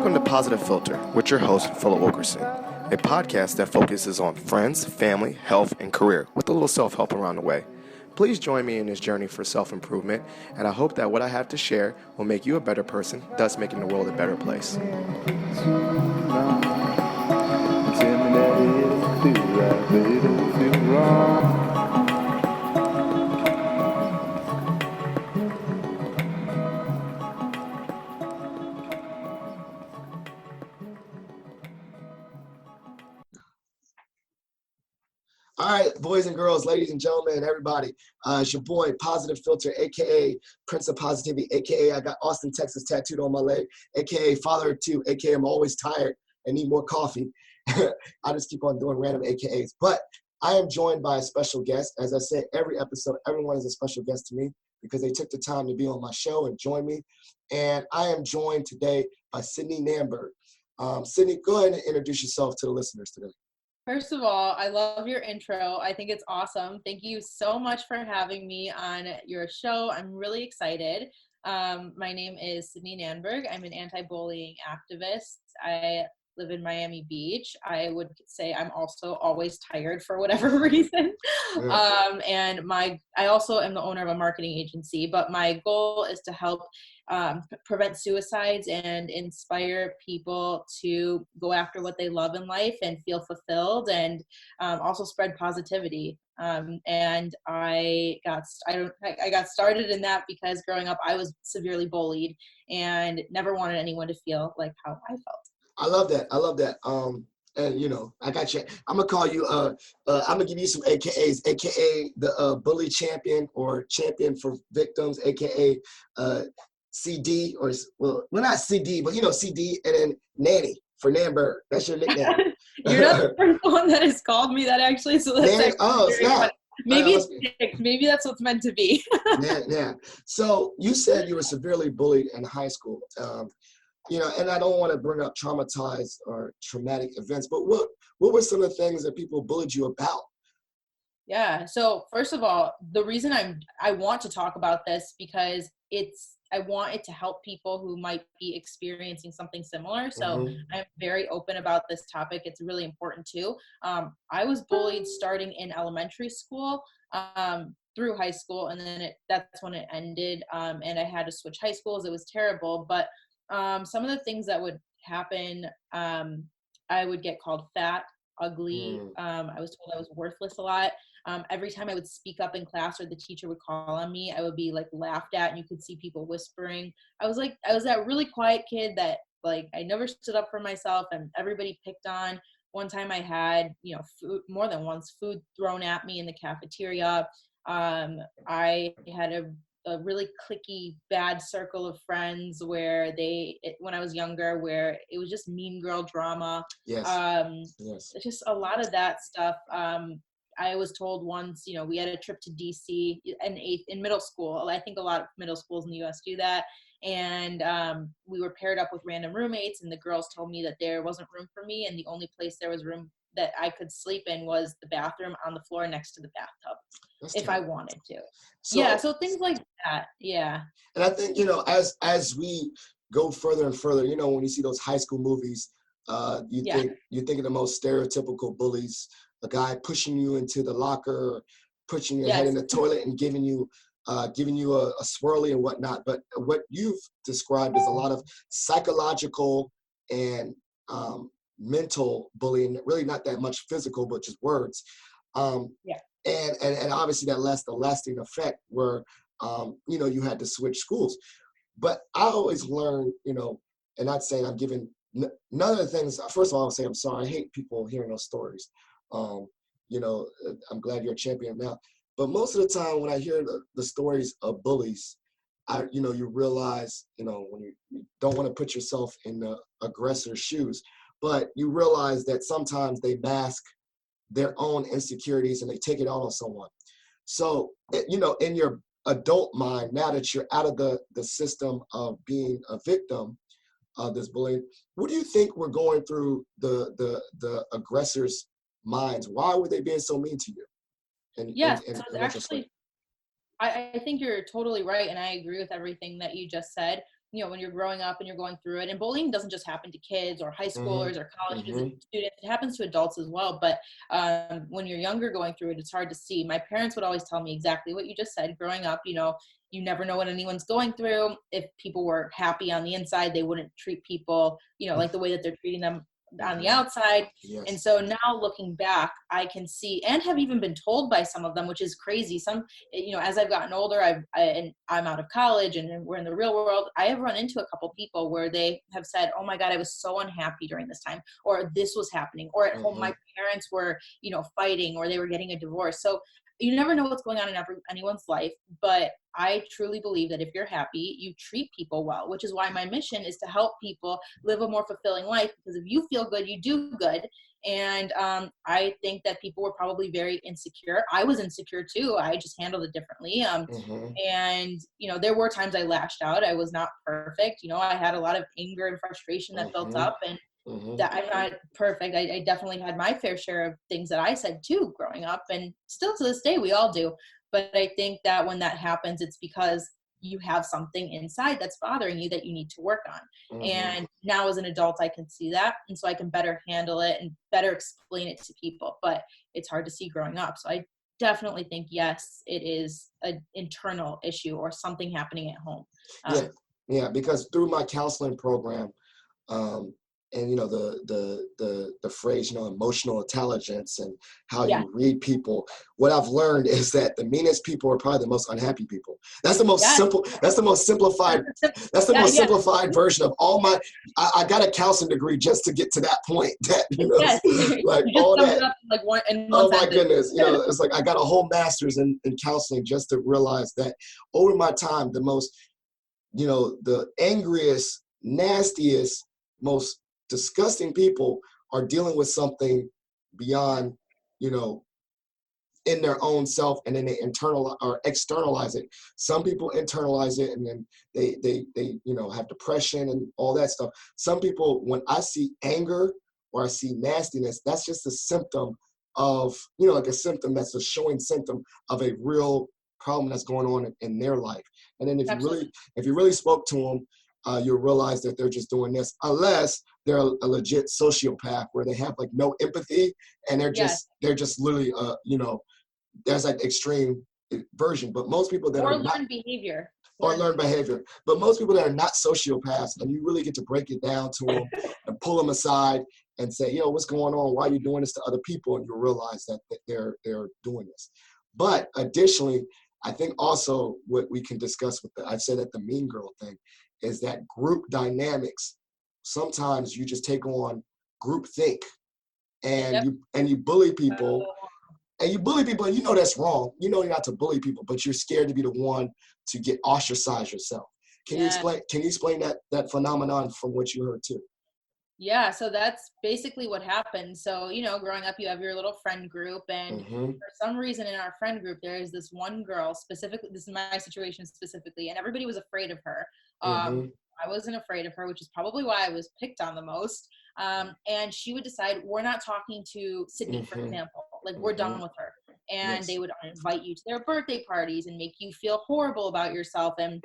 Welcome to Positive Filter with your host, Philip Wilkerson, a podcast that focuses on friends, family, health, and career with a little self-help around the way. Please join me in this journey for self-improvement, and I hope that what I have to share will make you a better person, thus making the world a better place. All right, boys and girls, ladies and gentlemen, everybody, it's your boy, Positive Filter, a.k.a. Prince of Positivity, a.k.a. I got Austin, Texas tattooed on my leg, a.k.a. Father of Two, a.k.a. I'm always tired and need more coffee. I just keep on doing random a.k.a.s. But I am joined by a special guest. As I said, every episode, everyone is a special guest to me because they took the time to be on my show and join me. And I am joined today by Sydney Nanberg. Sydney, go ahead and introduce yourself to the listeners today. First of all, I love your intro. I think it's awesome. Thank you so much for having me on your show. I'm really excited. My name is Sydney Nanberg. I'm an anti-bullying activist. I live in Miami Beach. I would say I'm also always tired for whatever reason. Yeah. I also am the owner of a marketing agency, but my goal is to help prevent suicides and inspire people to go after what they love in life and feel fulfilled, and also spread positivity. And I got started in that because growing up I was severely bullied and never wanted anyone to feel like how I felt. I love that. And you know, I got you. I'm gonna call you. I'm gonna give you some AKAs. AKA the bully champion or champion for victims. AKA CD or well, not CD, but you know CD, and then Nanny for Nanberg. That's your nickname. You're not the first one that has called me that actually. So that's Nanny, actually very funny. Maybe it's six. Maybe that's what's meant to be. Yeah. So you said you were severely bullied in high school. You know, and I don't want to bring up traumatized or traumatic events, but what were some of the things that people bullied you about? Yeah. So first of all, the reason I want to talk about this because I want it to help people who might be experiencing something similar. So I'm very open about this topic. It's really important too. I was bullied starting in elementary school, through high school, and then that's when it ended. And I had to switch high schools. It was terrible, but some of the things that would happen, I would get called fat, ugly. I was told I was worthless a lot. Every time I would speak up in class or the teacher would call on me, I would be like laughed at and you could see people whispering. I was that really quiet kid that like I never stood up for myself and everybody picked on. One time I had, food, more than once, food thrown at me in the cafeteria. I had a really cliquey, bad circle of friends where when I was younger, where it was just mean girl drama. Yes. Just a lot of that stuff. I was told once, we had a trip to DC in middle school. I think a lot of middle schools in the US do that. And we were paired up with random roommates, and the girls told me that there wasn't room for me, and the only place there was room that I could sleep in was the bathroom on the floor next to the bathtub. If I wanted to. So things like that. Yeah. And I think, as we go further and further, when you see those high school movies, you think of the most stereotypical bullies, a guy pushing you into the locker, pushing your head in the toilet and giving you a swirly and whatnot. But what you've described is a lot of psychological and mental bullying, really not that much physical, but just words. And obviously that left a lasting effect where, you had to switch schools. But I always learn, and not saying I'm giving none of the things. First of all, I'll say I'm sorry. I hate people hearing those stories. I'm glad you're a champion now. But most of the time when I hear the stories of bullies, you realize, when you don't want to put yourself in the aggressor's shoes, but you realize that sometimes they mask their own insecurities and they take it out on someone. So, in your adult mind, now that you're out of the system of being a victim of this bullying, what do you think were going through the aggressors' minds? Why were they being so mean to you? So it's actually, I think you're totally right, and I agree with everything that you just said. when you're growing up and you're going through it, and bullying doesn't just happen to kids or high Mm-hmm. schoolers or college Mm-hmm. students, it happens to adults as well. But when you're younger going through it, it's hard to see. My parents would always tell me exactly what you just said. Growing up, you never know what anyone's going through. If people were happy on the inside, they wouldn't treat people, like the way that they're treating them on the Mm-hmm. outside. Yes. And so now looking back, I can see, and have even been told by some of them, which is crazy. Some, as I've gotten older, and I'm out of college and we're in the real world, I have run into a couple people where they have said, oh my God, I was so unhappy during this time, or this was happening, or at home, my parents were, fighting, or they were getting a divorce. So you never know what's going on in anyone's life, but I truly believe that if you're happy, you treat people well, which is why my mission is to help people live a more fulfilling life, because if you feel good, you do good. And I think that people were probably very insecure. I was insecure too. I just handled it differently. And, there were times I lashed out. I was not perfect. I had a lot of anger and frustration that built up, and that I'm not perfect. I definitely had my fair share of things that I said too growing up, and still to this day, we all do. But I think that when that happens, it's because you have something inside that's bothering you that you need to work on. And now as an adult, I can see that. And so I can better handle it and better explain it to people. But it's hard to see growing up. So I definitely think, yes, it is an internal issue or something happening at home. Yeah, because through my counseling program, and the phrase, emotional intelligence and how you read people, what I've learned is that the meanest people are probably the most unhappy people. That's the most simple, that's the most simplified version of all my, I got a counseling degree just to get to that point, that like you just all summed that it up in one oh my sentence. goodness, it's like I got a whole master's in counseling just to realize that over my time, the most, the angriest, nastiest, most disgusting people are dealing with something beyond, in their own self, and then they internal or externalize it. Some people internalize it and then they have depression and all that stuff. Some people, when I see anger or I see nastiness, that's just a symptom of, like a symptom that's a showing symptom of a real problem that's going on in their life. And then if you really spoke to them, you'll realize that they're just doing this, unless they're a legit sociopath where they have like no empathy, and they're just literally there's like extreme version. But most people that or are not learned behavior. learned behavior, but most people that are not sociopaths, and you really get to break it down to them and pull them aside and say, what's going on? Why are you doing this to other people? And you'll realize that they're doing this. But additionally, I think also what we can discuss with I've said that the mean girl thing is that group dynamics. Sometimes you just take on group think, and you bully people, and and that's wrong. You're not to bully people, but you're scared to be the one to get ostracized yourself. Can you explain that phenomenon from what you heard too? Yeah, so that's basically what happened. So, growing up, you have your little friend group, and for some reason in our friend group, there is this one girl specifically, this is my situation specifically, and everybody was afraid of her. I wasn't afraid of her, which is probably why I was picked on the most. And she would decide, we're not talking to Sydney, for example, like we're done with her. And they would invite you to their birthday parties and make you feel horrible about yourself. And,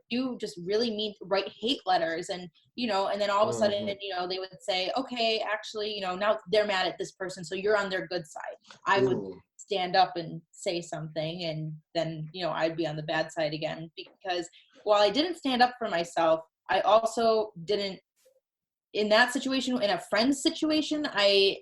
you just really write hate letters. And, and then all of a sudden, they would say, okay, actually, now they're mad at this person, so you're on their good side. I would stand up and say something, and then, I'd be on the bad side again, because while I didn't stand up for myself, I also didn't, in that situation, in a friend's situation, I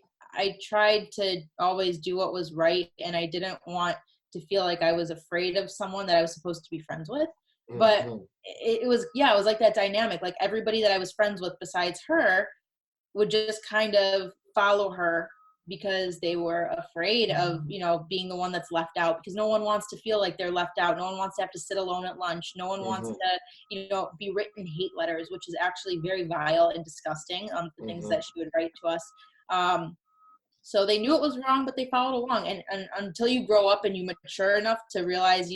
tried to always do what was right, and I didn't want to feel like I was afraid of someone that I was supposed to be friends with. But it was like that dynamic. Like everybody that I was friends with besides her would just kind of follow her because they were afraid of, being the one that's left out, because no one wants to feel like they're left out. No one wants to have to sit alone at lunch. No one wants to, be written hate letters, which is actually very vile and disgusting, the things that she would write to us. So they knew it was wrong, but they followed along. And until you grow up and you mature enough to realize,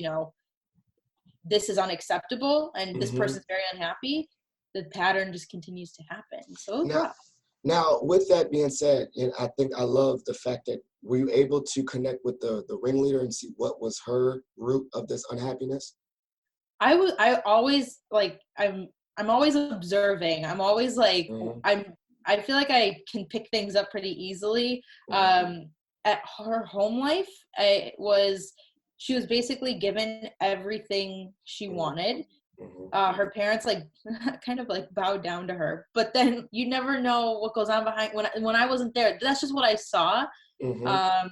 this is unacceptable and this person's very unhappy, the pattern just continues to happen. So it's rough. Now, with that being said, and I think I love the fact that were you able to connect with the ringleader and see what was her root of this unhappiness? I always, like, I'm I'm always observing. I'm always like, Mm-hmm. I feel like I can pick things up pretty easily. Mm-hmm. At her home life, she was basically given everything she wanted. Mm-hmm. Her parents like kind of like bowed down to her, but then you never know what goes on behind. When I wasn't there, that's just what I saw. Mm-hmm. um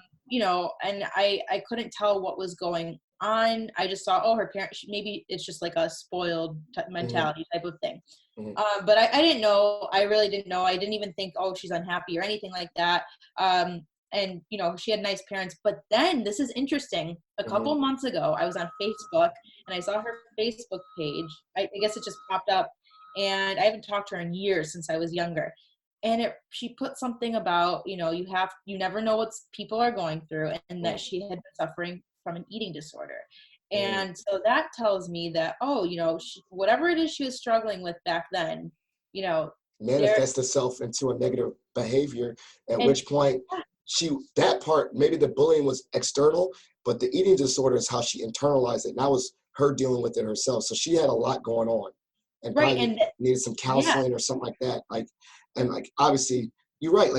and I couldn't tell what was going on. I just saw, oh, her parents, maybe it's just like a spoiled Mm-hmm. mentality type of thing. Mm-hmm. But I didn't know. I really didn't know. I didn't even think, oh, she's unhappy or anything like that. And she had nice parents. But then this is interesting. A Mm-hmm. couple months ago, I was on Facebook and I saw her Facebook page. I guess it just popped up, and I haven't talked to her in years, since I was younger. And she put something about, you never know what people are going through, and that she had been suffering from an eating disorder. Mm-hmm. And so that tells me that, oh, whatever it is she was struggling with back then, there, Manifest itself into a negative behavior, at and which point that part, maybe the bullying was external, but the eating disorder is how she internalized it. And that was her dealing with it herself. So she had a lot going on and right, probably and needed some yeah, counseling or something like that. And obviously you're right.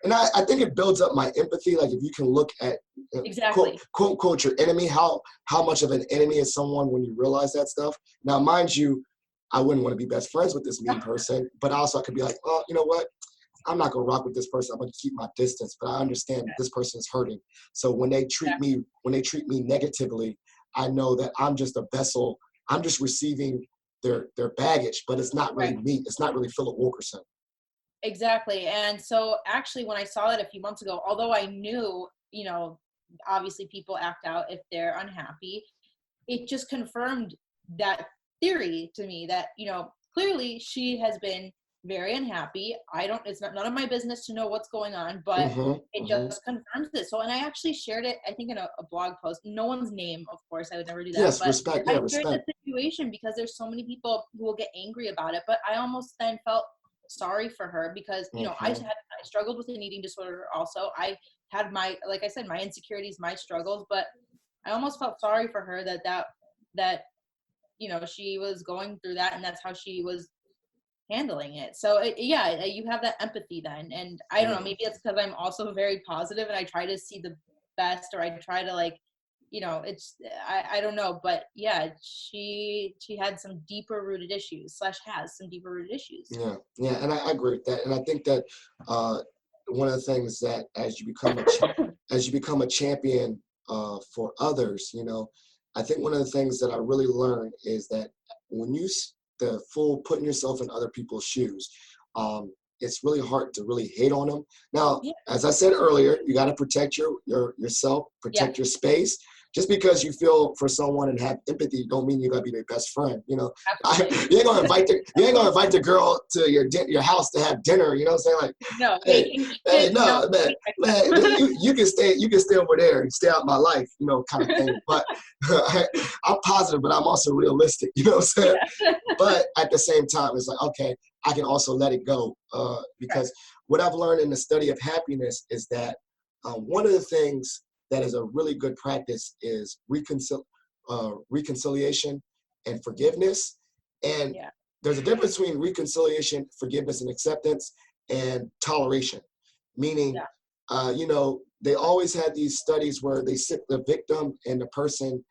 And I think it builds up my empathy. Like if you can look at quote, exactly, quote, quote, your enemy, how much of an enemy is someone when you realize that stuff. Now, mind you, I wouldn't want to be best friends with this mean person, but also I could be like, oh, you know what? I'm not gonna rock with this person. I'm gonna keep my distance. But I understand this person is hurting. So when they treat me negatively, I know that I'm just a vessel. I'm just receiving their baggage, but it's not really right, me. It's not really Philip Wilkerson. exactly. And so actually, when I saw it a few months ago, although I knew, obviously people act out if they're unhappy, it just confirmed that theory to me that, clearly she has been very unhappy. It's not none of my business to know what's going on, but Mm-hmm, it mm-hmm. just confirms it. So, and I actually shared it, I think, in a blog post. No one's name, of course, I would never do that, Yes, but respect. Yeah, I shared the respect. situation because there's so many people who will get angry about it. But I almost then felt sorry for her because, Mm-hmm, I struggled with an eating disorder also. I had like I said, my insecurities, my struggles, but I almost felt sorry for her that she was going through that, and that's how she was handling it. So yeah, you have that empathy then. And I don't know, mm-hmm. maybe it's because I'm also very positive and I try to see the best, or I try to like, it's, I don't know, but yeah, she had some deeper rooted issues, slash has some deeper rooted issues. Yeah, yeah, and I agree with that. And I think that uh, one of the things that as you become a champion for others, I think one of the things that I really learned is that when the full putting yourself in other people's shoes, it's really hard to really hate on them. Now, Yeah, as I said earlier, you got to protect yourself, yeah, protect your space. Just because you feel for someone and have empathy, don't mean you're gonna be their best friend. absolutely. You ain't gonna invite the girl to your house to have dinner. You know what I'm saying? Like, No, hey, hey, no. no, man, you can stay over there and stay out my life, kind of thing. But I'm positive, but I'm also realistic. You know what I'm saying? Yeah. But at the same time, it's like, okay, I can also let it go Right. because what I've learned in the study of happiness is that one of the things that is a really good practice is reconciliation and forgiveness. And Yeah. there's a difference between reconciliation, forgiveness, and acceptance, and toleration. Meaning, Yeah. they always had these studies where they sit the victim and the person,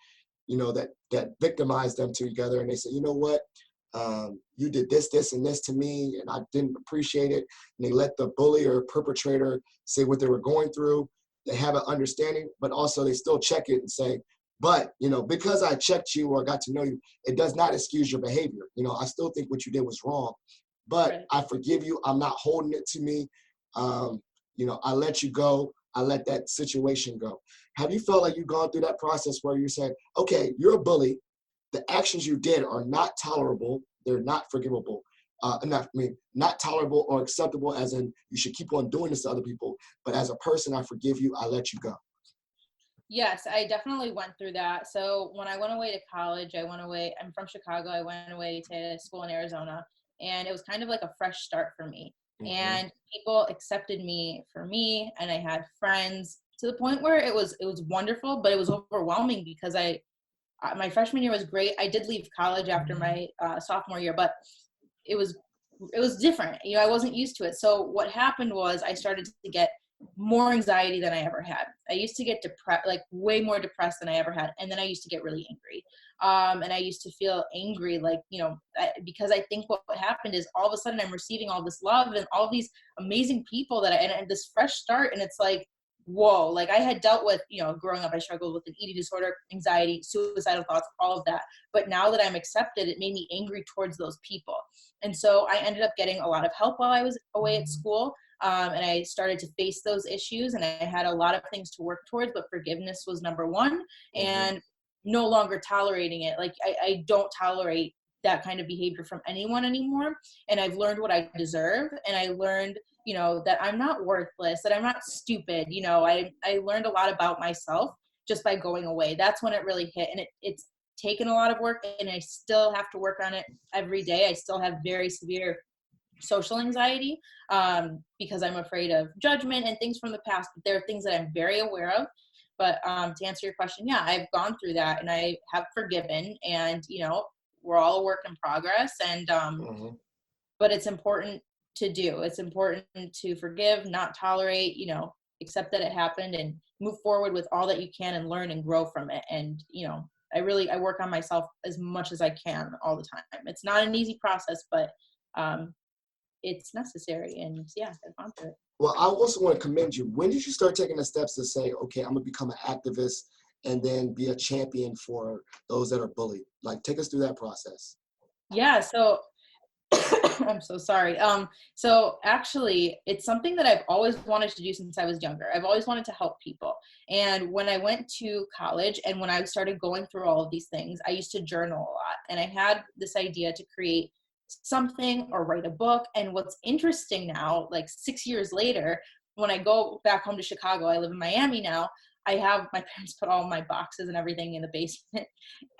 that victimized them together, and they say, you know what, you did this, this, and this to me, and I didn't appreciate it. And they let the bully or perpetrator say what they were going through. They have an understanding, but also they still check it and say, but, because I checked you or got to know you, it does not excuse your behavior. I still think what you did was wrong, but Right. I forgive you. I'm not holding it to me. Um, I let you go. I let that situation go. Have you felt like you've gone through that process where you're saying, okay, you're a bully, the actions you did are not tolerable, they're not forgivable, not tolerable or acceptable, as in you should keep on doing this to other people, but as a person, I forgive you, I let you go. Yes, I definitely went through that. So when I went away to college, I'm from Chicago. I went away to school in Arizona, and it was kind of like a fresh start for me. Mm-hmm. And people accepted me for me, and I had friends to the point where it was wonderful, but it was overwhelming because my freshman year was great. I did leave college after my sophomore year, but it was different. You know, I wasn't used to it. So what happened was I started to get more anxiety than I ever had. I used to get depressed, like way more depressed than I ever had. And then I used to get really angry. And I used to feel angry, like, you know, because I think what happened is all of a sudden I'm receiving all this love and all these amazing people and this fresh start. And it's like, whoa, like I had dealt with, you know, growing up, I struggled with an eating disorder, anxiety, suicidal thoughts, all of that. But now that I'm accepted, it made me angry towards those people. And so I ended up getting a lot of help while I was away at school. And I started to face those issues, and I had a lot of things to work towards, but forgiveness was number one, and no longer tolerating it. Like I don't tolerate that kind of behavior from anyone anymore. And I've learned what I deserve. And I learned, you know, that I'm not worthless, that I'm not stupid. You know, I learned a lot about myself just by going away. That's when it really hit. And it's taken a lot of work, and I still have to work on it every day. I still have very severe social anxiety because I'm afraid of judgment and things from the past. But there are things that I'm very aware of. But to answer your question, yeah, I've gone through that, and I have forgiven, and, you know, we're all a work in progress. And but it's important to do. It's important to forgive, not tolerate, you know, accept that it happened, and move forward with all that you can and learn and grow from it. And, you know, I work on myself as much as I can all the time. It's not an easy process, but it's necessary. And yeah, I've gone through it. Well, I also want to commend you. When did you start taking the steps to say, okay, I'm going to become an activist and then be a champion for those that are bullied? Like, take us through that process. Yeah. So I'm so sorry. So actually, it's something that I've always wanted to do since I was younger. I've always wanted to help people. And when I went to college and when I started going through all of these things, I used to journal a lot. And I had this idea to create something or write a book. And what's interesting now, like 6 years later, when I go back home to Chicago, I live in Miami now, I have my parents put all my boxes and everything in the basement.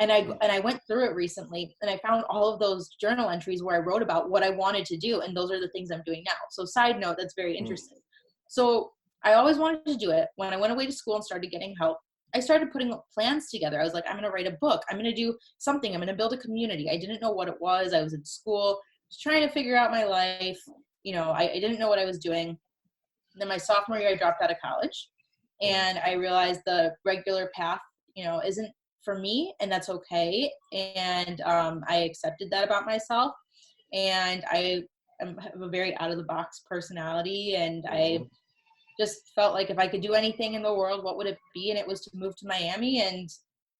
And I went through it recently, and I found all of those journal entries where I wrote about what I wanted to do. And those are the things I'm doing now. So side note, that's very interesting. So I always wanted to do it. When I went away to school and started getting help, I started putting plans together. I was like, I'm going to write a book. I'm going to do something. I'm going to build a community. I didn't know what it was. I was in school, just trying to figure out my life. You know, I didn't know what I was doing. Then my sophomore year, I dropped out of college, and I realized the regular path, you know, isn't for me, and that's okay. And I accepted that about myself. And I have a very out of the box personality, and I just felt like if I could do anything in the world, what would it be? And it was to move to Miami, and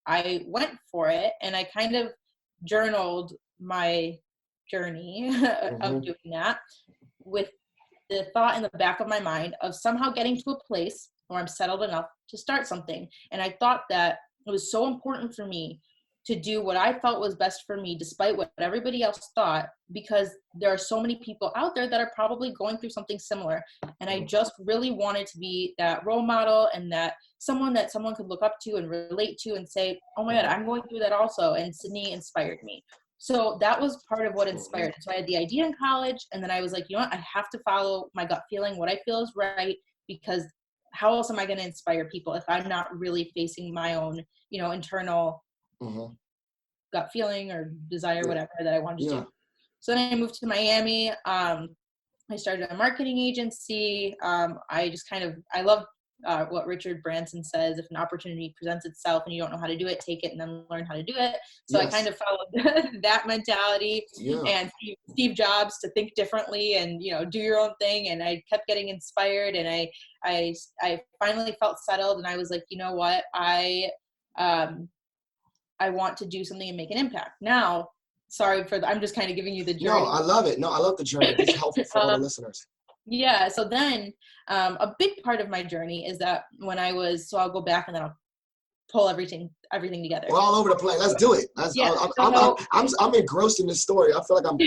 I went for it. And I kind of journaled my journey of doing that with the thought in the back of my mind of somehow getting to a place where I'm settled enough to start something. And I thought that it was so important for me to do what I felt was best for me, despite what everybody else thought, because there are so many people out there that are probably going through something similar. And I just really wanted to be that role model, and that someone could look up to and relate to and say, oh my God, I'm going through that also. And Sydney inspired me. So that was part of what inspired it. So I had the idea in college, and then I was like, you know what, I have to follow my gut feeling, what I feel is right, because how else am I going to inspire people if I'm not really facing my own, you know, internal gut feeling or desire, whatever that I wanted to do. So then I moved to Miami. I started a marketing agency. I love what Richard Branson says: if an opportunity presents itself and you don't know how to do it, take it and then learn how to do it. So I kind of followed that mentality, and Steve Jobs to think differently and, you know, do your own thing. And I kept getting inspired, and I finally felt settled, and I was like, you know what, I want to do something and make an impact. Now, sorry I'm just kind of giving you the journey. No, I love it. No, I love the journey. It's helpful for all the listeners. Yeah. So then a big part of my journey is that I'll go back and then I'll pull everything together. We're all over the place. Let's do it. I'm engrossed in this story. I feel like I'm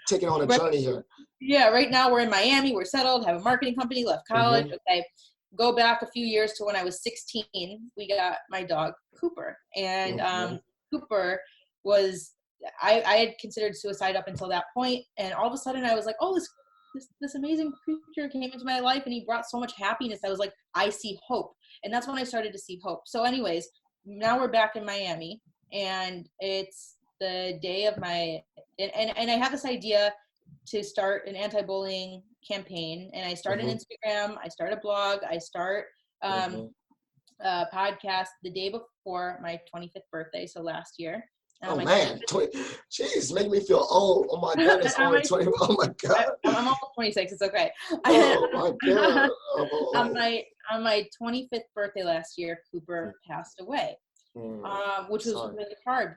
taking on a journey here. Yeah. Right now we're in Miami. We're settled, have a marketing company, left college. Okay. Go back a few years to when I was 16, we got my dog, Cooper. And Cooper was, I had considered suicide up until that point. And all of a sudden I was like, oh, this amazing creature came into my life, and he brought so much happiness. I was like, I see hope. And that's when I started to see hope. So anyways, now we're back in Miami, and it's the day of and I have this idea to start an anti-bullying campaign, and I started Instagram, I started a blog, I start a podcast the day before my 25th birthday, so last year. Oh man, 20, jeez, make me feel old. Oh my goodness, only 20. Oh my God. I'm almost 26. It's okay. Oh my God. On my 25th birthday last year, Cooper passed away, which was really hard.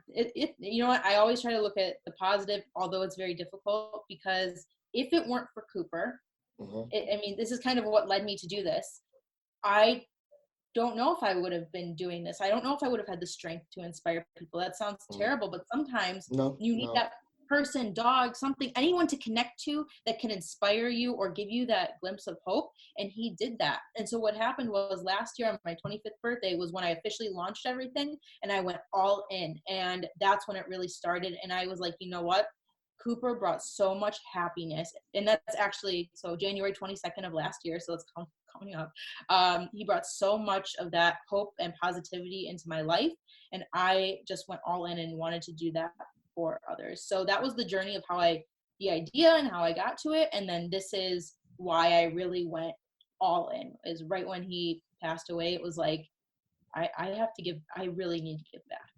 You know what? I always try to look at the positive, although it's very difficult, because if it weren't for Cooper, I mean, this is kind of what led me to do this. I don't know if I would have been doing this. I don't know if I would have had the strength to inspire people. That sounds terrible, but sometimes you need that person, dog, something, anyone to connect to that can inspire you or give you that glimpse of hope. And he did that. And so what happened was last year on my 25th birthday was when I officially launched everything, and I went all in. And that's when it really started. And I was like, you know what? Cooper brought so much happiness. And that's actually, so January 22nd of last year. So it's coming up. He brought so much of that hope and positivity into my life. And I just went all in and wanted to do that for others. So that was the journey of the idea and how I got to it. And then this is why I really went all in, is right when he passed away. It was like, I really need to give back.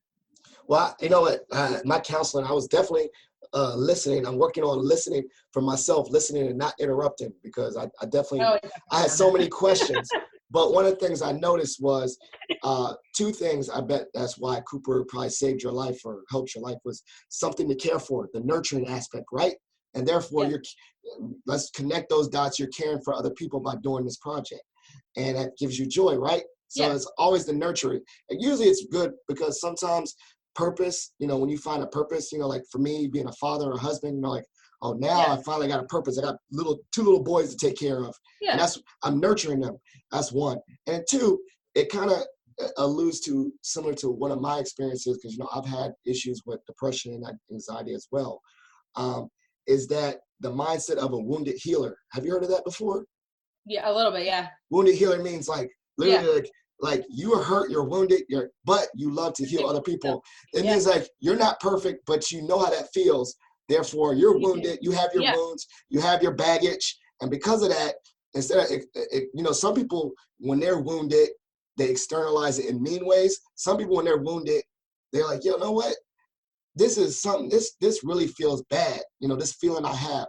Well, you know what, my counseling, I was definitely listening. I'm working on listening for myself, listening and not interrupting, because I definitely, I had so many questions. But one of the things I noticed was two things. I bet that's why Cooper probably saved your life or helped your life, was something to care for, the nurturing aspect, right? And therefore, let's connect those dots. You're caring for other people by doing this project. And that gives you joy, right? So it's always the nurturing. And usually it's good, because sometimes purpose, you know, when you find a purpose, you know, like for me being a father or a husband, you know, like, oh, now I finally got a purpose. I got two little boys to take care of. And I'm nurturing them. That's one. And two, it kind of alludes to similar to one of my experiences, because, you know, I've had issues with depression and anxiety as well, is that the mindset of a wounded healer. Have you heard of that before? Yeah, a little bit, yeah. Wounded healer means like literally like you are hurt, you're wounded, but you love to heal other people. It means like you're not perfect, but you know how that feels. Therefore, you're wounded, you have your wounds, you have your baggage. And because of that, instead of, you know, some people, when they're wounded, they externalize it in mean ways. Some people, when they're wounded, they're like, you know what? This is something, this really feels bad. You know, this feeling I have,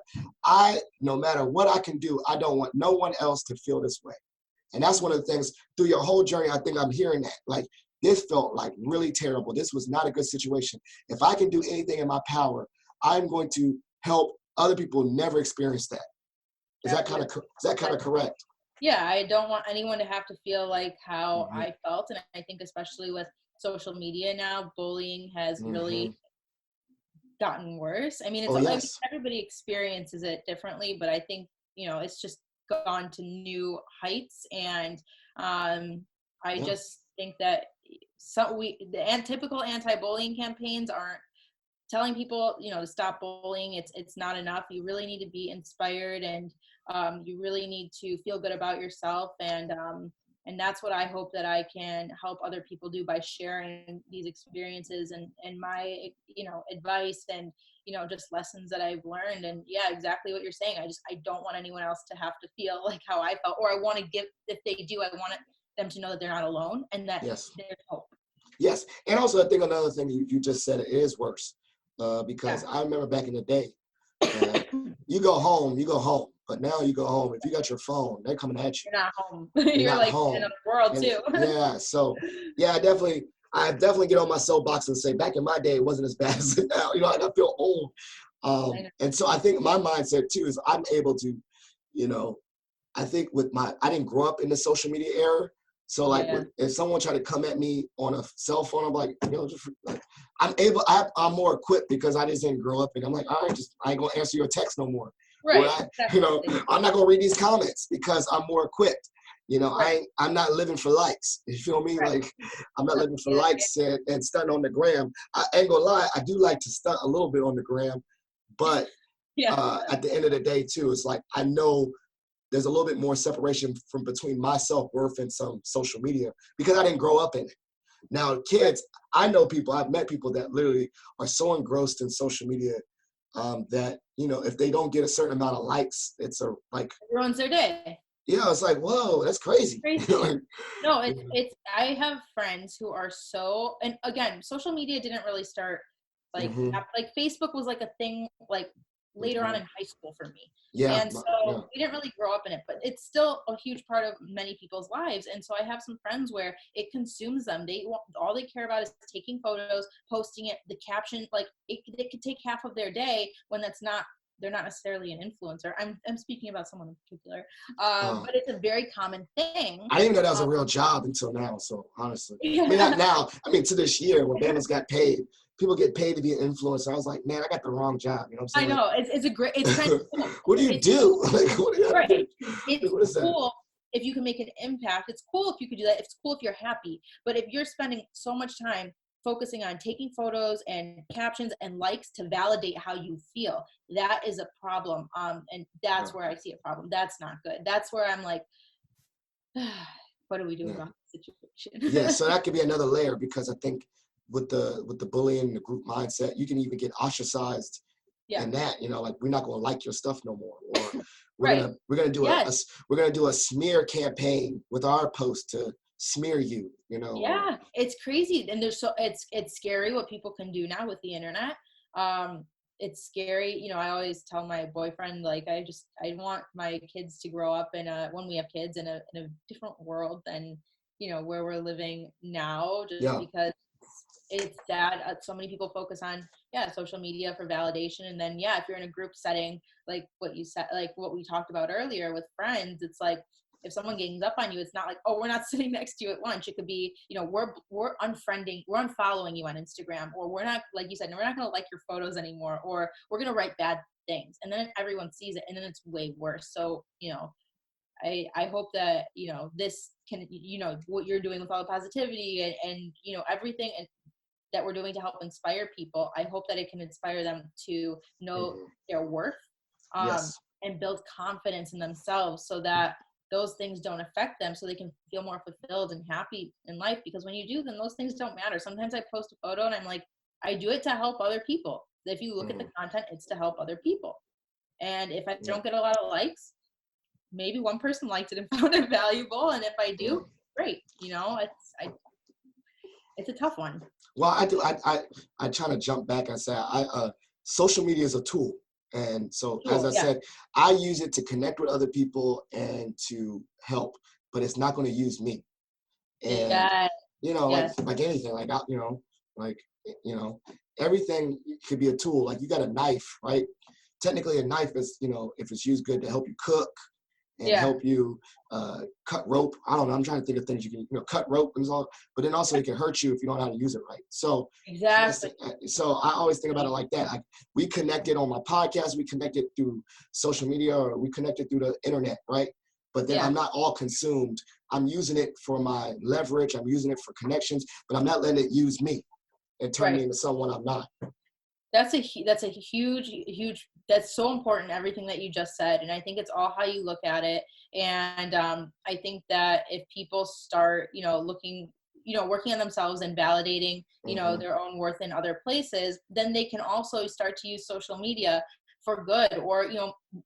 no matter what I can do, I don't want no one else to feel this way. And that's one of the things through your whole journey, I think I'm hearing that. Like, this felt like really terrible. This was not a good situation. If I can do anything in my power, I'm going to help other people never experience that. Is that kind of correct? Yeah, I don't want anyone to have to feel like how I felt. And I think especially with social media now, bullying has really gotten worse. I mean, I mean, everybody experiences it differently, but I think, you know, it's just gone to new heights. And I just think that the typical anti-bullying campaigns aren't telling people, you know, to stop bullying. It's not enough. You really need to be inspired, and you really need to feel good about yourself. And that's what I hope that I can help other people do by sharing these experiences and my, you know, advice and, you know, just lessons that I've learned. And exactly what you're saying. I don't want anyone else to have to feel like how I felt, or I want to give, if they do, I want them to know that they're not alone and that there's hope. Yes. And also I think another thing you just said, it is worse. Because I remember back in the day, you go home. But now you go home, if you got your phone, they're coming at you. You're not home. You're like home. In a world too. So I definitely get on my soapbox and say, back in my day, it wasn't as bad as it now. You know, I feel old. And so I think my mindset too is I'm able to, you know, I think I didn't grow up in the social media era. So like if someone tried to come at me on a cell phone, I'm like, you know, just like, I'm more equipped because I just didn't grow up in. I'm like, all right, I ain't gonna answer your text no more. Right. You know, I'm not gonna read these comments because I'm more equipped. You know, I'm not living for likes. You feel me? Like I'm not living for likes and stunting on the gram. I ain't gonna lie, I do like to stunt a little bit on the gram, but at the end of the day too, it's like I know there's a little bit more separation from between my self-worth and some social media because I didn't grow up in it. Now, kids, I know people, I've met people that literally are so engrossed in social media that, if they don't get a certain amount of likes, it's It ruins their day. it's like, whoa, that's crazy. Crazy. Like, No, I have friends who are so, and again, social media didn't really start like, mhm, like Facebook was like a thing like later on mhm. in high school for me. Yeah, And so yeah. we didn't really grow up in it, but it's still a huge part of many people's lives. And so I have some friends where it consumes them. All they care about is taking photos, posting it, the caption, like it could take half of their day when they're not necessarily an influencer. I'm speaking about someone in particular. Uh, But it's a very common thing. I didn't even know that was a real job until now. So honestly, I mean, not Yeah. now. I mean, to this year when Bama's got paid, people get paid to be an influencer. I was like, man, I got the wrong job. You know what I I'm saying? know it's kind of cool. What do you It's do? Like, what do you have to right. do? Like, It's what is that? cool if you can make an impact. It's cool if you could do that. It's cool if you're happy. But if you're spending so much time focusing on taking photos and captions and likes to validate how you feel, that is a problem. And that's Yeah, where I see a problem. That's not good. That's where I'm like, what do we do yeah, about the yeah. situation? So that could be another layer because I think with the bullying, the group mindset, you can even get ostracized Yeah. in that. Like we're not going to like your stuff no more, or we're Right. gonna we're gonna do Yes. we're gonna do a smear campaign with our post to smear you. Or Yeah, it's crazy, and it's scary what people can do now with the internet. Um, it's scary. I always tell my boyfriend like I want my kids to grow up when we have kids in a different world than where we're living now, just yeah, because it's sad. So many people focus on social media for validation, and then if you're in a group setting like what you said, like what we talked about earlier with friends, it's like if someone gangs up on you, it's not like, oh, we're not sitting next to you at lunch. It could be, we're unfriending, we're unfollowing you on Instagram, or we're not, like you said, we're not going to like your photos anymore, or we're going to write bad things, and then everyone sees it, and then it's way worse. So I hope that this can, what you're doing with all the positivity and everything and that we're doing to help inspire people. I hope that it can inspire them to know mhm, their worth, yes, and build confidence in themselves so that those things don't affect them, so they can feel more fulfilled and happy in life. Because when you do, then those things don't matter. Sometimes I post a photo and I'm like, I do it to help other people. If you look at the mhm, content, it's to help other people. And if I yeah, don't get a lot of likes, maybe one person liked it and found it valuable. And if I yeah. do, great. It's a tough one. Well, I do. I try to jump back and say social media is a tool, and so as Cool. I Yeah. said, I use it to connect with other people and to help, but it's not going to use me. And Yeah. Yes. like anything, like you know, everything could be a tool. Like you got a knife, right? Technically, a knife is if it's used good to help you cook and Yeah. help you cut rope. I don't know. I'm trying to think of things you can cut rope and all, but then also it can hurt you if you don't know how to use it right. So Exactly. so I always think about it like that. Like we connected on my podcast, we connected through social media, or we connected through the internet, right? But then Yeah. I'm not all consumed. I'm using it for my leverage. I'm using it for connections, but I'm not letting it use me and turn me Right. into someone I'm not. That's a huge, that's so important, everything that you just said. And I think it's all how you look at it. And I think that if people start looking, working on themselves and validating Hmm. their own worth in other places, then they can also start to use social media for good. Or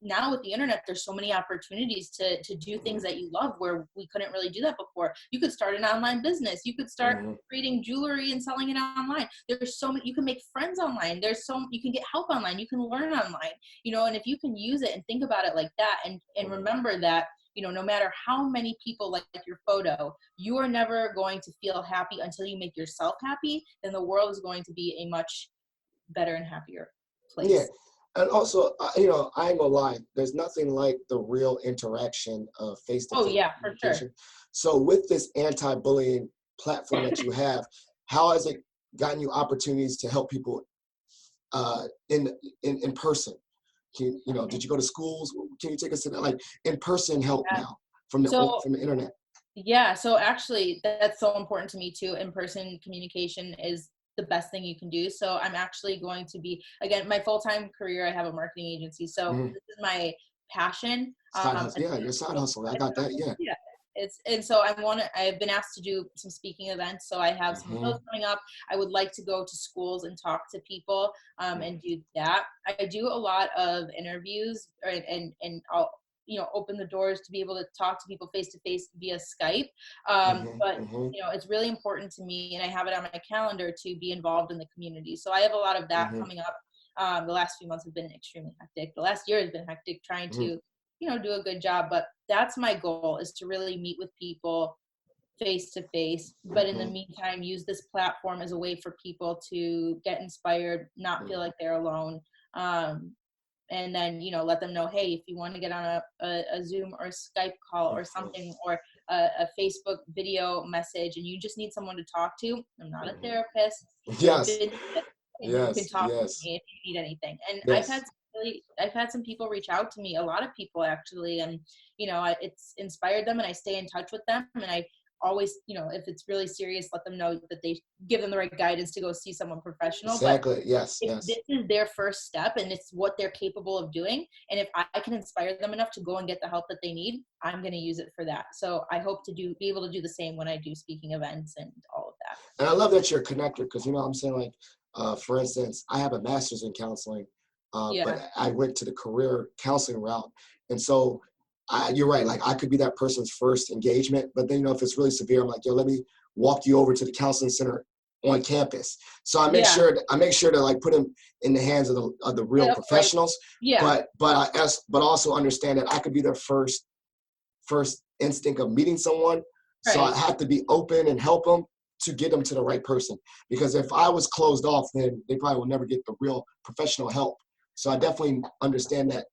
now with the internet, there's so many opportunities to do things that you love where we couldn't really do that before. You could start an online business. You could start Hmm. creating jewelry and selling it online. There's so many, you can make friends online. You can get help online. You can learn online, and if you can use it and think about it like that, and remember that, no matter how many people like your photo, you are never going to feel happy until you make yourself happy. Then the world is going to be a much better and happier Yeah. place. And also, I ain't gonna lie, there's nothing like the real interaction of Oh face-to-face yeah, for sure. communication. So with this anti-bullying platform that you have, how has it gotten you opportunities to help people in person? Did you go to schools? Can you take us to that, like in-person help Yeah. now from So the internet? yeah, so actually that's so important to me too. In-person communication is the best thing you can do. So I'm actually going to be, again, my full-time career, I have a marketing agency. So Mhm. this is my passion. Side hustle, yeah, your side hustle. I got that, yeah. Yeah. And so I've been asked to do some speaking events. So I have some of those coming up. I would like to go to schools and talk to people and do that. I do a lot of interviews and I'll, open the doors to be able to talk to people face to face via Skype. But it's really important to me, and I have it on my calendar to be involved in the community. So I have a lot of that coming up. The last few months have been extremely hectic. The last year has been hectic trying to, do a good job. But that's my goal, is to really meet with people face to face. But in the meantime, use this platform as a way for people to get inspired, not feel like they're alone. And then, let them know, hey, if you want to get on a Zoom or a Skype call or something, or a Facebook video message, and you just need someone to talk to, I'm not a therapist. Yes. You can talk to me if you need anything. And I've had some people reach out to me, a lot of people actually, and it's inspired them, and I stay in touch with them, and I always, if it's really serious, let them know that they give them the right guidance to go see someone professional. Exactly. But yes. This is their first step, and it's what they're capable of doing. And if I can inspire them enough to go and get the help that they need, I'm going to use it for that. So I hope to be able to do the same when I do speaking events and all of that. And I love that you're a connector, because I'm saying, like, for instance, I have a master's in counseling, but I went to the career counseling route. And so you're right. Like, I could be that person's first engagement, but then, if it's really severe, I'm like, yo, let me walk you over to the counseling center on campus. So I make sure to like put them in the hands of the real professionals. But also understand that I could be their first instinct of meeting someone. Right. So I have to be open and help them to get them to the right person. Because if I was closed off, then they probably will never get the real professional help. So I definitely understand that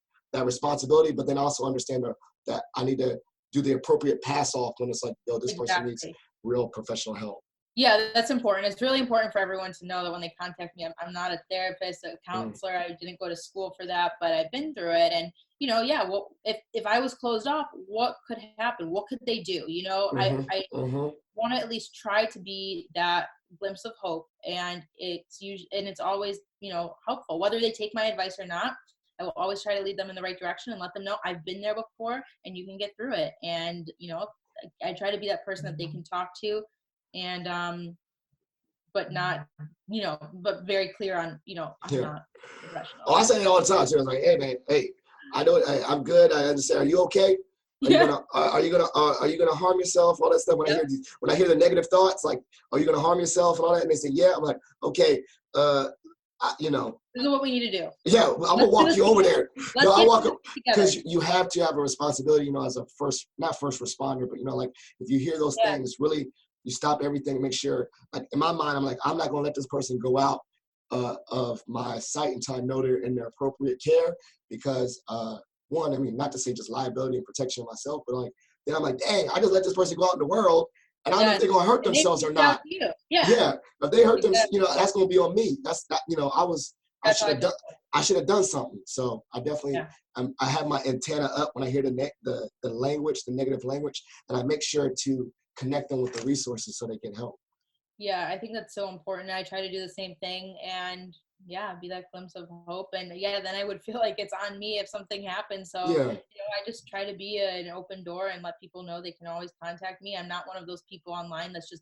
responsibility, but then also understand that I need to do the appropriate pass off when it's like, yo, this person needs real professional help. Yeah, that's important. It's really important for everyone to know that when they contact me, I'm not a therapist, a counselor. I didn't go to school for that, but I've been through it. And, well, if I was closed off, what could happen? What could they do? I want to at least try to be that glimpse of hope. And it's always, helpful, whether they take my advice or not. I will always try to lead them in the right direction and let them know I've been there before and you can get through it. And, I try to be that person that they can talk to, and, but not, but very clear on, I'm not professional. Oh, I say it all the time. So I was like, hey man, I know I'm good. I understand. Are you okay? Are you gonna harm yourself? All that stuff. When I hear the negative thoughts, like, are you gonna harm yourself and all that? And they say, yeah. I'm like, okay, this is what we need to do. Yeah, I'm gonna walk you over there. I walk up, because you have to have a responsibility, as a not first responder, but like, if you hear those things, really, you stop everything and make sure. Like, in my mind, I'm like, I'm not gonna let this person go out of my sight until I know they're in their appropriate care, because one, I mean, not to say just liability and protection of myself, but like, then I'm like, dang, I just let this person go out in the world, and I don't know if they're gonna hurt themselves or not. Yeah, if they hurt them, that's gonna be on me. That's not, I should have done something. So I definitely, I have my antenna up when I hear the language, the negative language, and I make sure to connect them with the resources so they can help. Yeah, I think that's so important. I try to do the same thing, and be that glimpse of hope. And then I would feel like it's on me if something happens. So I just try to be an open door and let people know they can always contact me. I'm not one of those people online that's just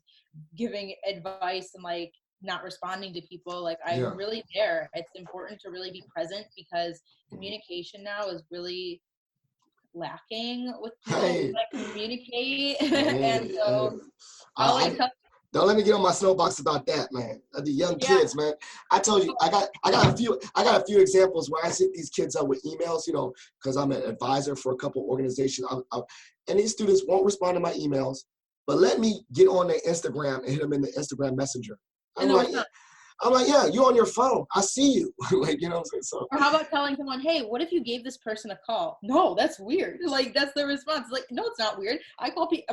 giving advice and like not responding to people. Like, I'm really there. It's important to really be present, because communication now is really lacking with people that communicate. And so don't let me get on my soapbox about that, man. The young kids, man. I told you, I got a few examples where I set these kids up with emails, because I'm an advisor for a couple organizations, and these students won't respond to my emails, but let me get on their Instagram and hit them in the Instagram Messenger. I'm like, yeah, you're on your phone. I see you. Like, what I'm saying? So. Or how about telling someone, hey, what if you gave this person a call? No, that's weird. Like, that's the response. Like, no, it's not weird. I call people.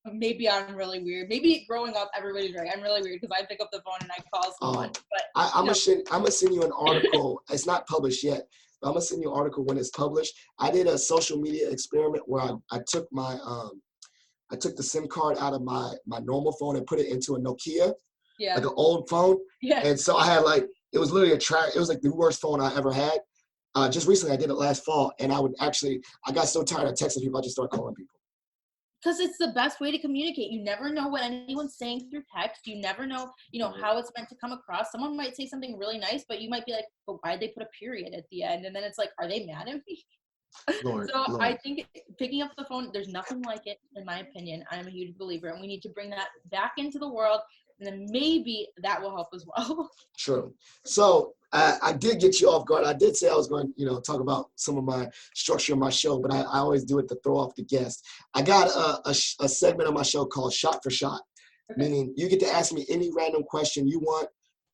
Maybe I'm really weird. Maybe growing up, everybody's right. I'm really weird because I pick up the phone and I call someone. But I'm gonna send you an article. It's not published yet, but I'm gonna send you an article when it's published. I did a social media experiment where I took my I took the SIM card out of my normal phone and put it into a Nokia. Like an old phone. And so I had it was literally it was like the worst phone I ever had. Just recently, I did it last fall, and I got so tired of texting people, I just started calling people. Because it's the best way to communicate. You never know what anyone's saying through text. You never know, how it's meant to come across. Someone might say something really nice, but you might be like, but why'd they put a period at the end? And then it's like, are they mad at me? Lord, So Lord. I think picking up the phone, there's nothing like it, in my opinion. I'm a huge believer, and we need to bring that back into the world, and then maybe that will help as well. True. So I did get you off guard. I did say I was going to, talk about some of my structure of my show, but I always do it to throw off the guest. I got a segment of my show called Shot for Shot, meaning you get to ask me any random question you want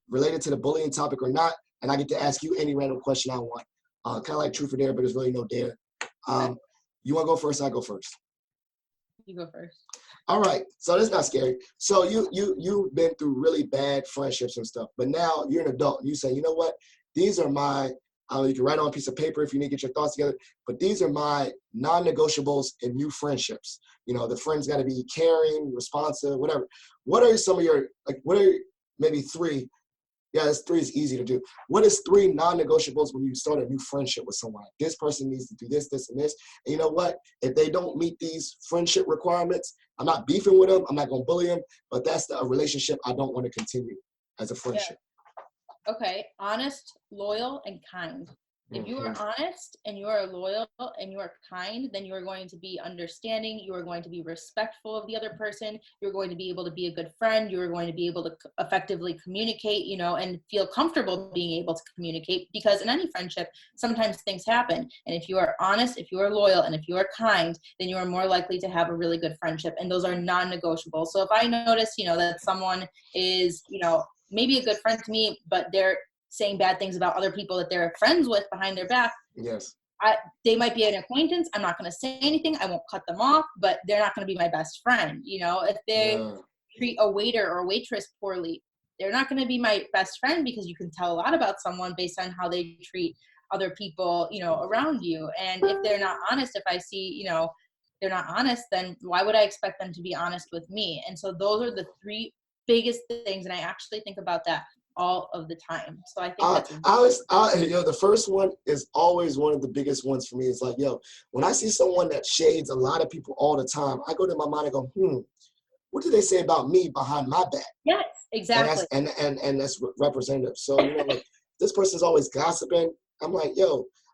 related to the bullying topic or not, and I get to ask you any random question I want. Kind of like truth or dare, but there's really no dare. You want to go first? I go first. You go first. All right. So that's not scary. So you've been through really bad friendships and stuff, but now you're an adult. You say, you know what? These are my, you can write on a piece of paper if you need to get your thoughts together, but these are my non-negotiables in new friendships. The friends got to be caring, responsive, whatever. What are some of your, what are maybe three? Yeah, three is easy to do. What is three non-negotiables when you start a new friendship with someone? This person needs to do this, this, and this. And you know what? If they don't meet these friendship requirements, I'm not beefing with them. I'm not going to bully them. But that's a relationship I don't want to continue as a friendship. Yeah. Okay. Honest, loyal, and kind. If you are honest and you are loyal and you are kind, then you are going to be understanding. You are going to be respectful of the other person. You're going to be able to be a good friend. You are going to be able to effectively communicate, and feel comfortable being able to communicate, because in any friendship, sometimes things happen. And if you are honest, if you are loyal, and if you are kind, then you are more likely to have a really good friendship. And those are non-negotiable. So if I notice, that someone is, maybe a good friend to me, but they're saying bad things about other people that they're friends with behind their back. Yes. They might be an acquaintance. I'm not going to say anything. I won't cut them off, but they're not going to be my best friend. If they treat a waiter or a waitress poorly, they're not going to be my best friend, because you can tell a lot about someone based on how they treat other people, around you. And if they're not honest, if I see, they're not honest, then why would I expect them to be honest with me? And so those are the three biggest things. And I actually think about that all of the time. So I think the first one is always one of the biggest ones for me. It's like, when I see someone that shades a lot of people all the time, I go to my mind and go, what do they say about me behind my back? Yes, exactly. And that's representative. So, this person's always gossiping. I'm like,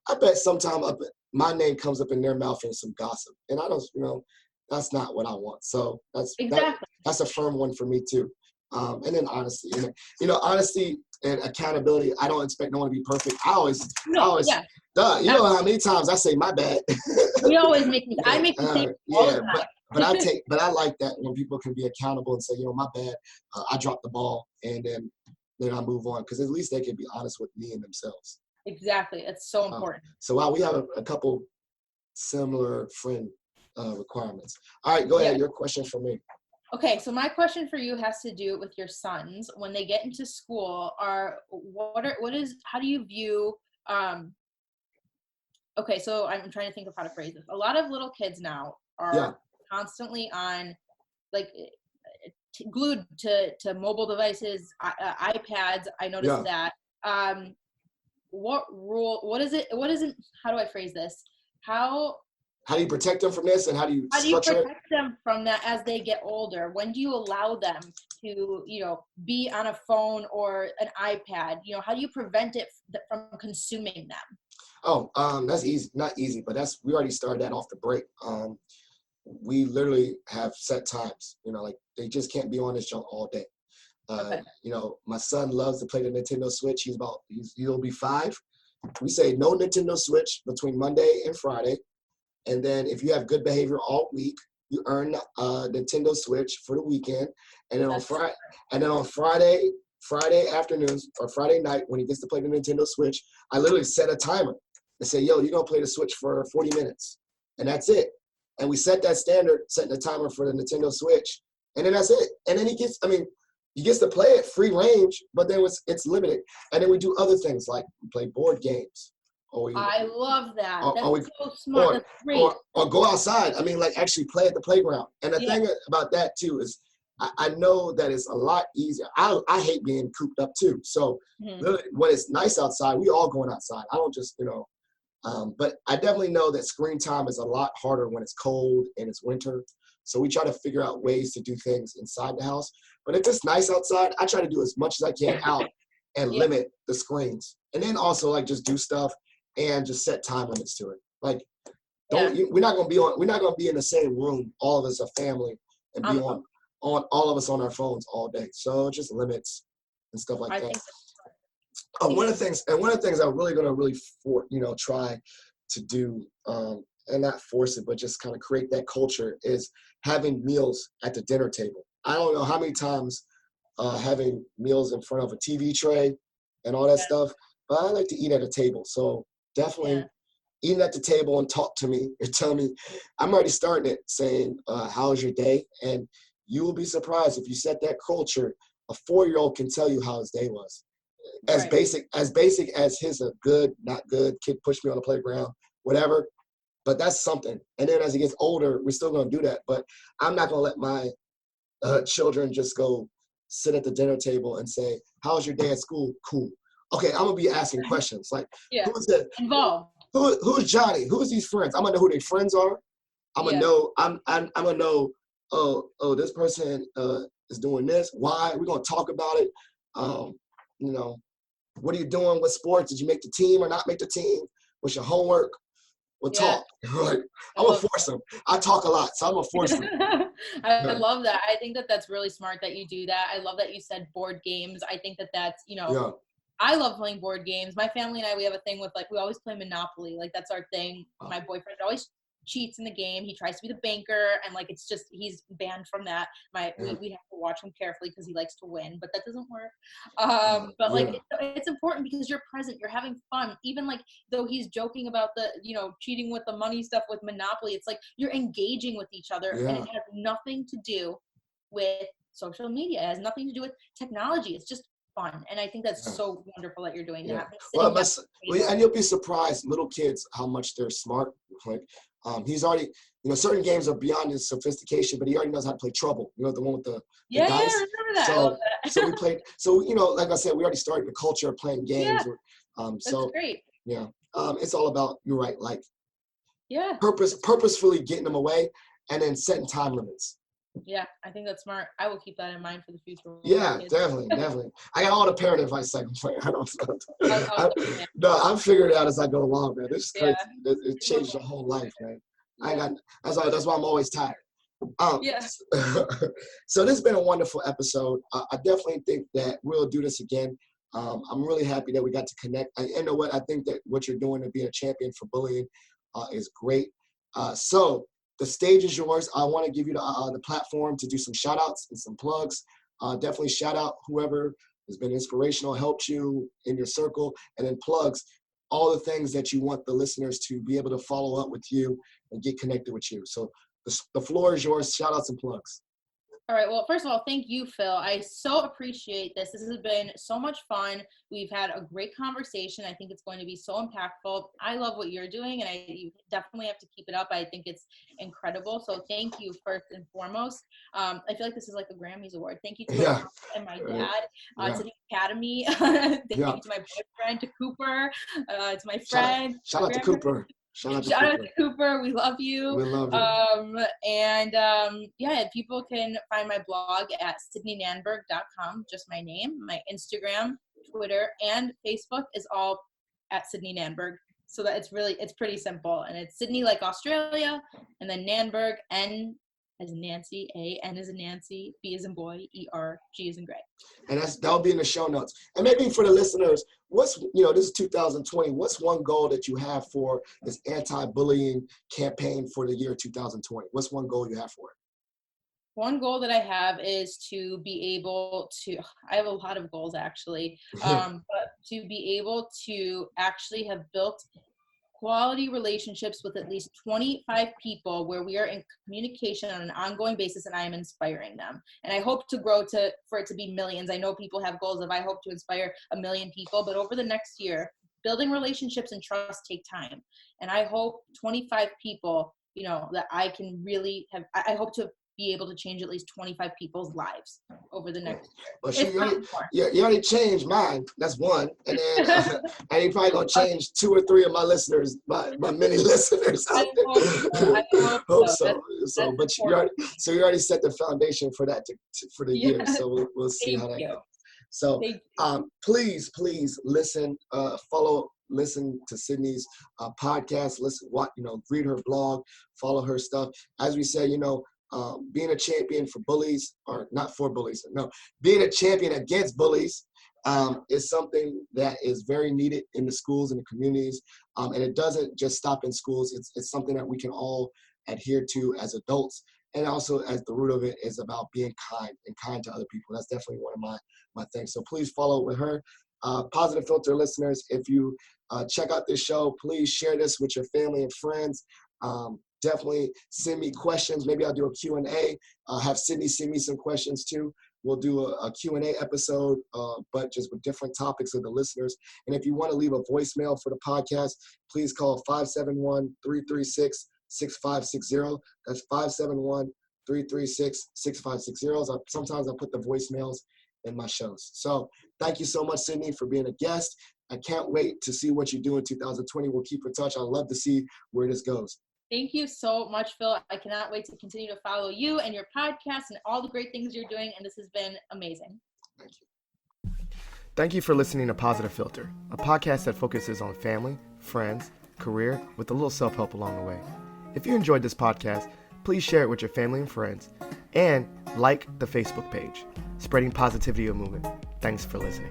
I bet sometime my name comes up in their mouth in some gossip. And I don't, that's not what I want. So that's a firm one for me too. And then honesty, honesty and accountability. I don't expect no one to be perfect. You know how many times I say my bad. We always I make mistakes all the time. but I like that when people can be accountable and say, my bad, I dropped the ball, and then I move on, because at least they can be honest with me and themselves. Exactly. It's so important. So while we have a couple similar friend requirements. All right, go ahead. Your question for me. Okay, so my question for you has to do with your sons. When they get into school, how do you view, okay, so I'm trying to think of how to phrase this. A lot of little kids now are constantly on, glued to mobile devices, iPads. I noticed that. What is it, how do I phrase this? How do you protect them from this, and how do you protect them from that as they get older? When do you allow them to, be on a phone or an iPad? How do you prevent it from consuming them? Oh, that's easy. Not easy, but we already started that off the break. We literally have set times, they just can't be on this junk all day. My son loves to play the Nintendo Switch. He'll be 5. We say no Nintendo Switch between Monday and Friday. And then if you have good behavior all week, you earn a Nintendo Switch for the weekend. And then on Friday afternoons or Friday night, when he gets to play the Nintendo Switch, I literally set a timer and say, you're going to play the Switch for 40 minutes. And that's it. And we set that standard, setting a timer for the Nintendo Switch. And then that's it. And then he gets to play it free range, but then it's limited. And then we do other things like play board games. I love that. That's so smart. That's great. Or go outside. Actually play at the playground. And the thing about that too is I know that it's a lot easier. I hate being cooped up too. So really, when it's nice outside, we all going outside. I don't just, but I definitely know that screen time is a lot harder when it's cold and it's winter. So we try to figure out ways to do things inside the house. But if it's nice outside, I try to do as much as I can out and Yeah. limit the screens. And then also like just do stuff and just set time limits to it. Like we're not gonna be in the same room, all of us a family, and be on all of us on our phones all day. So just limits and stuff like I that. think One of the things I'm really gonna try to do, and not force it, but just kind of create that culture, is having meals at the dinner table. I don't know how many times having meals in front of a TV tray and all that stuff, but I like to eat at a table. So definitely eating at the table and talk to me and tell me. I'm already starting it saying, how's your day? And you will be surprised if you set that culture. A 4-year-old can tell you how his day was. As basic as his a good, not good, kid pushed me on the playground, whatever. But that's something. And then as he gets older, we're still going to do that. But I'm not going to let my children just go sit at the dinner table and say, how's your day at school? Cool. Okay, I'm going to be asking questions like, who's that? Involved. Who's Johnny? Who's these friends? I'm going to know who their friends are. I'm going to know, I'm going to know, this person is doing this. Why? We're going to talk about it. What are you doing with sports? Did you make the team or not make the team? What's your homework? We'll talk. Right? I'm going to force them. I talk a lot, so I'm going to force them. I love that. I think that that's really smart that you do that. I love that you said board games. I think that that's, I love playing board games. My family and I, we have a thing with, like, we always play Monopoly. Like, that's our thing. My boyfriend always cheats in the game. He tries to be the banker, and like, it's just, he's banned from that. We have to watch him carefully because he likes to win, but that doesn't work. But like, it's important because you're present, you're having fun. Even like, though he's joking about the, cheating with the money stuff with Monopoly, it's like you're engaging with each other, and it has nothing to do with social media. It has nothing to do with technology. It's just fun. And I think that's so wonderful that you're doing that. Well, and you'll be surprised, little kids, how much they're smart. Like, he's already, certain games are beyond his sophistication, but he already knows how to play Trouble. The one with the dice. I remember that. So, I love that. so we played. So like I said, we already started the culture of playing games. That's great. It's all about, you're right, like purposefully getting them away, and then setting time limits. Yeah, I think that's smart. I will keep that in mind for the future. Yeah, definitely. I got all the parent advice I can play. I'm figuring it out as I go along, man. This is crazy. It changed the whole life, man. That's why I'm always tired. So this has been a wonderful episode. I definitely think that we'll do this again. I'm really happy that we got to connect. You know what? I think that what you're doing to be a champion for bullying is great. So the stage is yours. I want to give you the platform to do some shout outs and some plugs. Definitely shout out whoever has been inspirational, helped you in your circle, and then plugs all the things that you want the listeners to be able to follow up with you and get connected with you. So the floor is yours. Shout outs and plugs. All right. Well, first of all, thank you, Phil. I so appreciate this. This has been so much fun. We've had a great conversation. I think it's going to be so impactful. I love what you're doing, and you definitely have to keep it up. I think it's incredible. So thank you first and foremost. I feel like this is like a Grammys award. Thank you to my mom and my dad, to the Academy. Thank you to my boyfriend, to Cooper, to my friend. Shout out to Cooper. Shout out to Cooper. We love you. We love you. People can find my blog at sydneynanberg.com, just my name. My Instagram, Twitter, and Facebook is all at Sydney Nanberg. So that it's pretty simple. And it's Sydney like Australia, and then Nanberg, N as in Nancy, A, N as in Nancy, B as in boy, E, R, G as in Greg. And that'll be in the show notes. And maybe for the listeners, this is 2020. What's one goal that you have for this anti-bullying campaign for the year 2020? What's one goal you have for it? One goal that I have is to be able to, I have a lot of goals actually, but to be able to actually have built quality relationships with at least 25 people where we are in communication on an ongoing basis, and I am inspiring them. And I hope to grow for it to be millions. I know people have goals of I hope to inspire 1 million people, but over the next year, building relationships and trust take time. And I hope 25 people, that I can really have, I hope to be able to change at least 25 people's lives over the next Well, year. you already changed mine. That's one. And then and you're probably going to change 2 or 3 of my listeners, my many listeners out there. I hope so. So, but you already set the foundation for that for the year. So we'll see how that goes. So please listen, listen to Sydney's podcast, read her blog, follow her stuff. As we say, being a champion for bullies, or not for bullies, no, being a champion against bullies is something that is very needed in the schools and the communities. And it doesn't just stop in schools. It's something that we can all adhere to as adults. And also, as the root of it is about being kind to other people. That's definitely one of my things. So please follow with her. Positive Filter listeners, if you check out this show, please share this with your family and friends. Definitely send me questions. Maybe I'll do a Q&A. Have Sydney send me some questions too. We'll do a Q&A episode, but just with different topics of the listeners. And if you want to leave a voicemail for the podcast, please call 571-336-6560. That's 571-336-6560. Sometimes I put the voicemails in my shows. So thank you so much, Sydney, for being a guest. I can't wait to see what you do in 2020. We'll keep in touch. I'd love to see where this goes. Thank you so much, Phil. I cannot wait to continue to follow you and your podcast and all the great things you're doing. And this has been amazing. Thank you. Thank you for listening to Positive Filter, a podcast that focuses on family, friends, career, with a little self-help along the way. If you enjoyed this podcast, please share it with your family and friends, and like the Facebook page, Spreading Positivity of Movement. Thanks for listening.